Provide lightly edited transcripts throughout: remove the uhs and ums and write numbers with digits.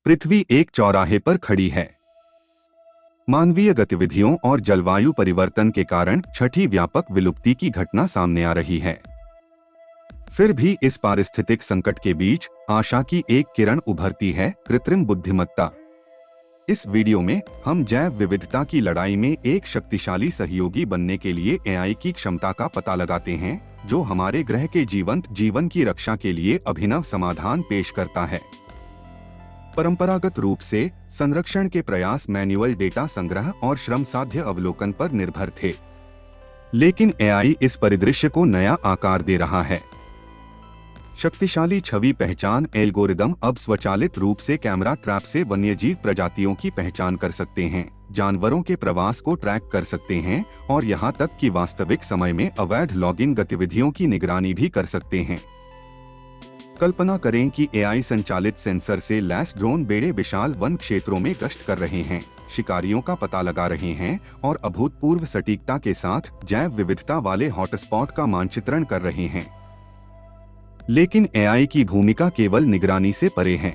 पृथ्वी एक चौराहे पर खड़ी है। मानवीय गतिविधियों और जलवायु परिवर्तन के कारण छठी व्यापक विलुप्ति की घटना सामने आ रही है। फिर भी इस पारिस्थितिक संकट के बीच आशा की एक किरण उभरती है, कृत्रिम बुद्धिमत्ता। इस वीडियो में हम जैव विविधता की लड़ाई में एक शक्तिशाली सहयोगी बनने के लिए एआई की क्षमता का पता लगाते हैं, जो हमारे ग्रह के जीवंत जीवन की रक्षा के लिए अभिनव समाधान पेश करता है। परंपरागत रूप से संरक्षण के प्रयास मैन्युअल डेटा संग्रह और श्रमसाध्य अवलोकन पर निर्भर थे, लेकिन एआई इस परिदृश्य को नया आकार दे रहा है। शक्तिशाली छवि पहचान एल्गोरिदम अब स्वचालित रूप से कैमरा ट्रैप से वन्यजीव प्रजातियों की पहचान कर सकते हैं, जानवरों के प्रवास को ट्रैक कर सकते हैं और यहां तक कि वास्तविक समय में अवैध लॉगिन गतिविधियों की निगरानी भी कर सकते हैं। कल्पना करें कि एआई संचालित सेंसर से लैस ड्रोन बेड़े विशाल वन क्षेत्रों में गश्त कर रहे हैं, शिकारियों का पता लगा रहे हैं और अभूतपूर्व सटीकता के साथ जैव विविधता वाले हॉटस्पॉट का मानचित्रण कर रहे हैं। लेकिन एआई की भूमिका केवल निगरानी से परे है।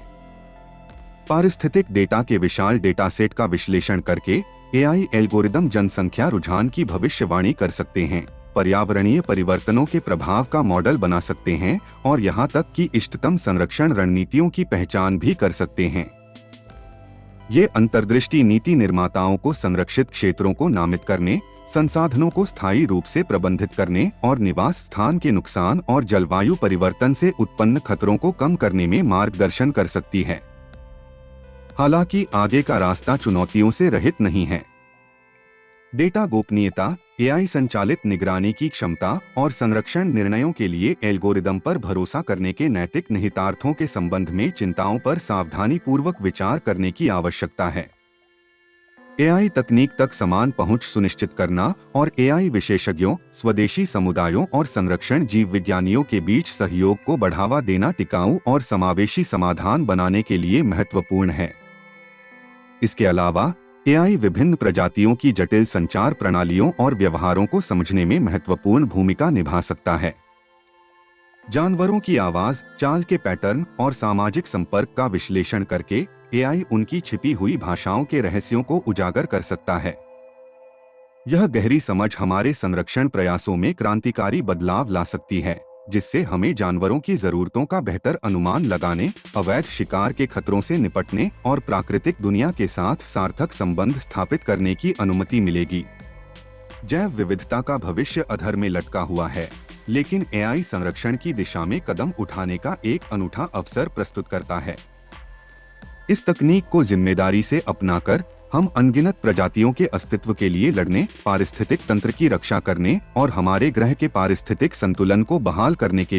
पारिस्थितिक डेटा के विशाल डेटा सेट का विश्लेषण करके एआई एल्गोरिदम जनसंख्या रुझान की भविष्यवाणी कर सकते हैं, पर्यावरणीय परिवर्तनों के प्रभाव का मॉडल बना सकते हैं और यहां तक कि इष्टतम संरक्षण रणनीतियों की पहचान भी कर सकते हैं। ये अंतर्दृष्टि नीति निर्माताओं को संरक्षित क्षेत्रों को नामित करने, संसाधनों को स्थायी रूप से प्रबंधित करने और निवास स्थान के नुकसान और जलवायु परिवर्तन से उत्पन्न खतरों को कम करने में मार्गदर्शन कर सकती है। हालांकि आगे का रास्ता चुनौतियों से रहित नहीं है। डेटा गोपनीयता, एआई संचालित निगरानी की क्षमता और संरक्षण निर्णयों के लिए एल्गोरिदम पर भरोसा करने के नैतिक निहितार्थों के संबंध में चिंताओं पर सावधानीपूर्वक विचार करने की आवश्यकता है। एआई तकनीक तक समान पहुंच सुनिश्चित करना और एआई विशेषज्ञों, स्वदेशी समुदायों और संरक्षण जीव विज्ञानियों के बीच सहयोग को बढ़ावा देना टिकाऊ और समावेशी समाधान बनाने के लिए महत्वपूर्ण है। इसके अलावा एआई विभिन्न प्रजातियों की जटिल संचार प्रणालियों और व्यवहारों को समझने में महत्वपूर्ण भूमिका निभा सकता है। जानवरों की आवाज, चाल के पैटर्न और सामाजिक संपर्क का विश्लेषण करके एआई उनकी छिपी हुई भाषाओं के रहस्यों को उजागर कर सकता है। यह गहरी समझ हमारे संरक्षण प्रयासों में क्रांतिकारी बदलाव ला सकती है, जिससे हमें जानवरों की जरूरतों का बेहतर अनुमान लगाने, अवैध शिकार के खतरों से निपटने और प्राकृतिक दुनिया के साथ सार्थक संबंध स्थापित करने की अनुमति मिलेगी। जैव विविधता का भविष्य अधर में लटका हुआ है, लेकिन एआई संरक्षण की दिशा में कदम उठाने का एक अनूठा अवसर प्रस्तुत करता है। इस तकनीक को जिम्मेदारी से अपनाकर हम अनगिनत प्रजातियों के अस्तित्व के लिए लड़ने, पारिस्थितिक तंत्र की रक्षा करने और हमारे ग्रह के पारिस्थितिक संतुलन को बहाल करने के